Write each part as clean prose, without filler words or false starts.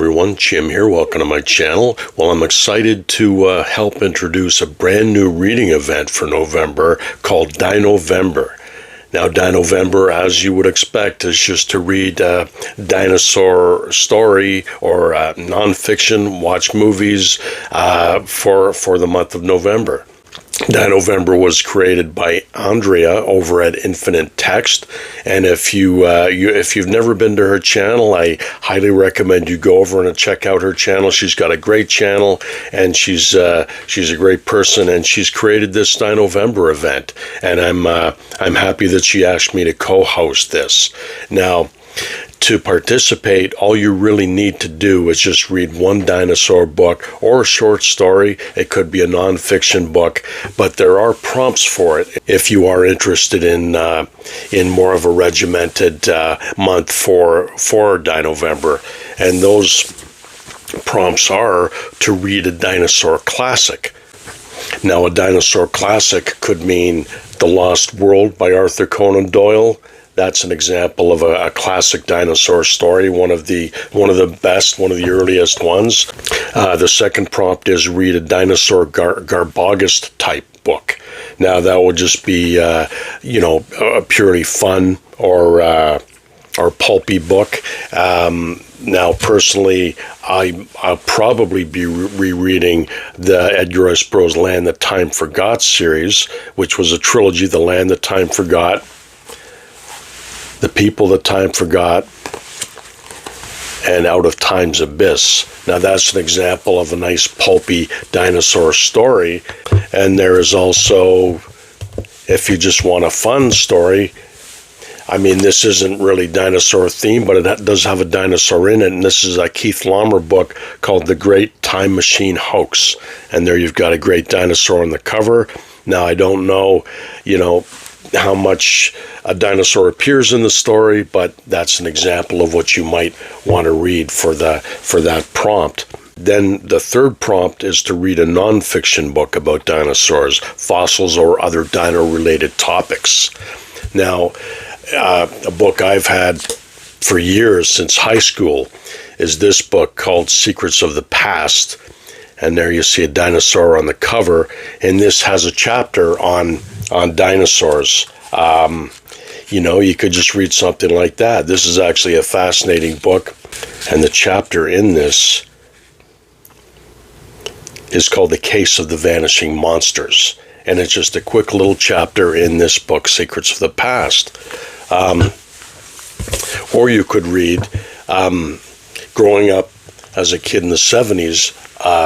everyone, Jim here. Welcome to my channel. Well, I'm excited to help introduce a brand new reading event for November called DINOvember. Now, DINOvember, as you would expect, is just to read a dinosaur story or nonfiction, watch movies for the month of November. DINOvember was created by Andreea over at Infinite Text, and if you've never been to her channel, I highly recommend you go over and check out her channel. She's got a great channel, and she's a great person, and she's created this DINOvember event, and I'm happy that she asked me to co-host this. Now, to participate, all you really need to do is just read one dinosaur book or a short story. It could be a nonfiction book, but there are prompts for it if you are interested in more of a regimented month for DINOvember. And those prompts are to read a dinosaur classic. Now, a dinosaur classic could mean The Lost World by Arthur Conan Doyle. That's an example of a classic dinosaur story, one of the best, one of the earliest ones. The second prompt is read a dinosaur garbaugust type book. Now that would just be a purely fun or pulpy book. Now, personally, I'll probably be rereading the Edgar Rice Burroughs Land That Time Forgot series, which was a trilogy, The Land That Time Forgot, The People That Time Forgot, and Out of Time's Abyss. Now that's an example of a nice pulpy dinosaur story. And there is also, if you just want a fun story, I mean, this isn't really dinosaur themed, but it does have a dinosaur in it, and this is a Keith Laumer book called The Great Time Machine Hoax. And there you've got a great dinosaur on the cover. Now, I don't know, how much a dinosaur appears in the story, but that's an example of what you might want to read for that prompt. Then the third prompt is to read a nonfiction book about dinosaurs, fossils, or other dino-related topics. Now, a book I've had for years, since high school, is this book called Secrets of the Past. And there you see a dinosaur on the cover, and this has a chapter on dinosaurs. You could just read something like that. This is actually a fascinating book, and the chapter in this is called The Case of the Vanishing Monsters, and it's just a quick little chapter in this book, Secrets of the Past. Or you could read, growing up as a kid in the 70s,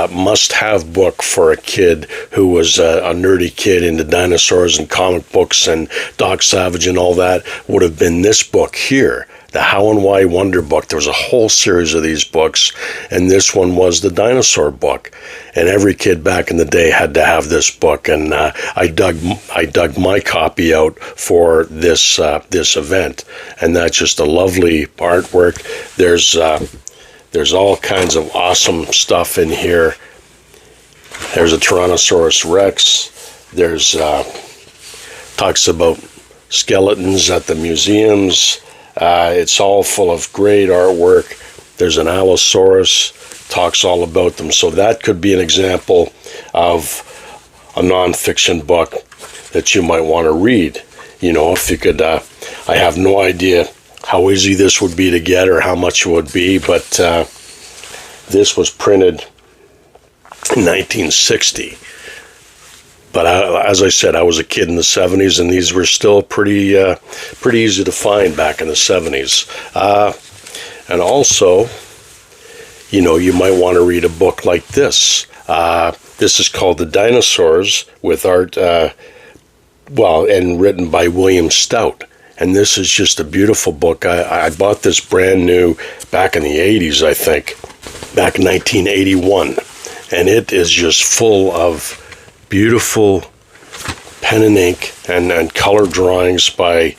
must-have book for a kid who was a nerdy kid into dinosaurs and comic books and Doc Savage and all that would have been this book here, the How and Why Wonder book. There was a whole series of these books, and this one was the dinosaur book. And every kid back in the day had to have this book, and I dug my copy out for this event, and that's just a lovely artwork. There's all kinds of awesome stuff in here. There's a Tyrannosaurus Rex. There's talks about skeletons at the museums. It's all full of great artwork. There's an Allosaurus. Talks all about them. So that could be an example of a nonfiction book that you might want to read. If you could, I have no idea how easy this would be to get or how much it would be, but this was printed in 1960. But as I said, I was a kid in the 70s, and these were still pretty easy to find back in the 70s. And also, you might want to read a book like this. This is called The Dinosaurs, with art, and written by William Stout. And this is just a beautiful book. I bought this brand new back in the 80s, I think, back in 1981. And it is just full of beautiful pen and ink and color drawings by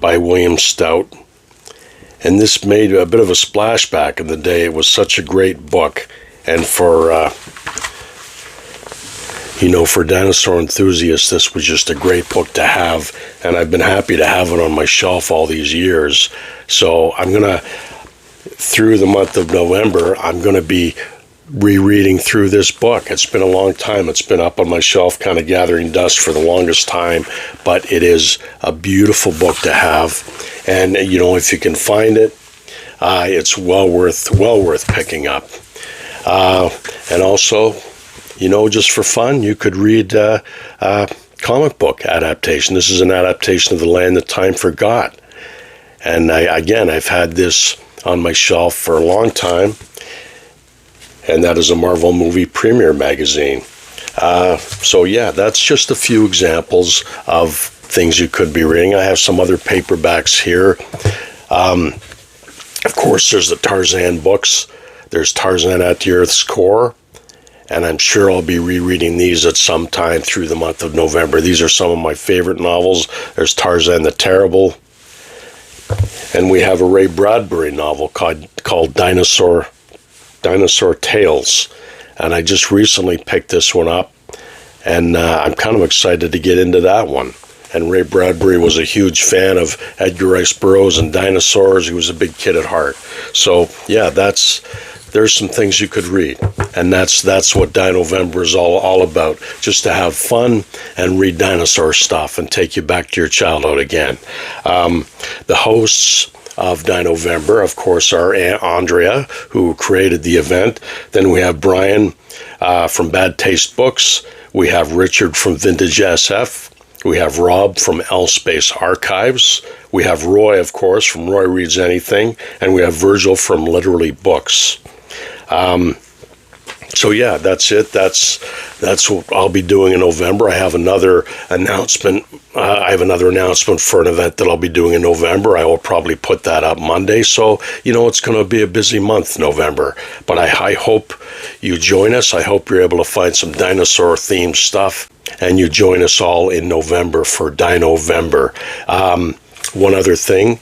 William Stout. And this made a bit of a splash back in the day. It was such a great book. And for for dinosaur enthusiasts, this was just a great book to have, and I've been happy to have it on my shelf all these years. So I'm going to through the month of November, I'm going to be rereading through this book. It's been a long time. It's been up on my shelf kind of gathering dust for the longest time, but it is a beautiful book to have. And you know, if you can find it, it's well worth picking up. And also, you know, just for fun, you could read comic book adaptation. This is an adaptation of The Land That Time Forgot. And I've had this on my shelf for a long time, and that is a Marvel movie premiere magazine. So yeah, that's just a few examples of things you could be reading. I have some other paperbacks here. Of course, there's the Tarzan books. There's Tarzan at the Earth's Core, and I'm sure I'll be rereading these at some time through the month of November. These are some of my favorite novels. There's Tarzan the Terrible, and we have a Ray Bradbury novel called Dinosaur Tales, and I just recently picked this one up, and I'm kind of excited to get into that one. And Ray Bradbury was a huge fan of Edgar Rice Burroughs and dinosaurs. He was a big kid at heart. So yeah, there's some things you could read, and that's what DINOvember is all about. Just to have fun and read dinosaur stuff and take you back to your childhood again. The hosts of DINOvember, of course, are Andreea, who created the event. Then we have Brian from Bad Taste Books. We have Richard from Vintage SF. We have Rob from SpaceArchives. We have Roy, of course, from Roy Reads Anything. And we have Virgil from Literally Books. So yeah, that's it. That's what I'll be doing in November. I have another announcement. For an event that I'll be doing in November. I will probably put that up Monday. So, you know, it's going to be a busy month, November. But I hope you join us. I hope you're able to find some dinosaur-themed stuff, and you join us all in November for DINOvember. One other thing,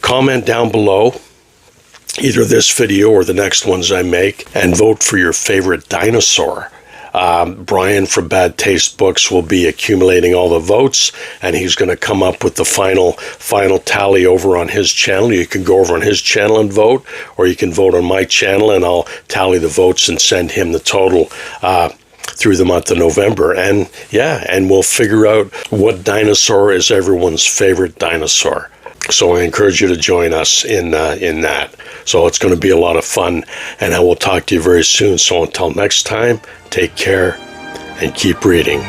comment down below, either this video or the next ones I make, and vote for your favorite dinosaur. Brian from Bad Taste Books will be accumulating all the votes, and he's going to come up with the final tally over on his channel. You can go over on his channel and vote, or you can vote on my channel, and I'll tally the votes and send him the total through the month of November. And yeah, and we'll figure out what dinosaur is everyone's favorite dinosaur. So I encourage you to join us in that. So it's going to be a lot of fun, and I will talk to you very soon. So until next time, take care and keep reading.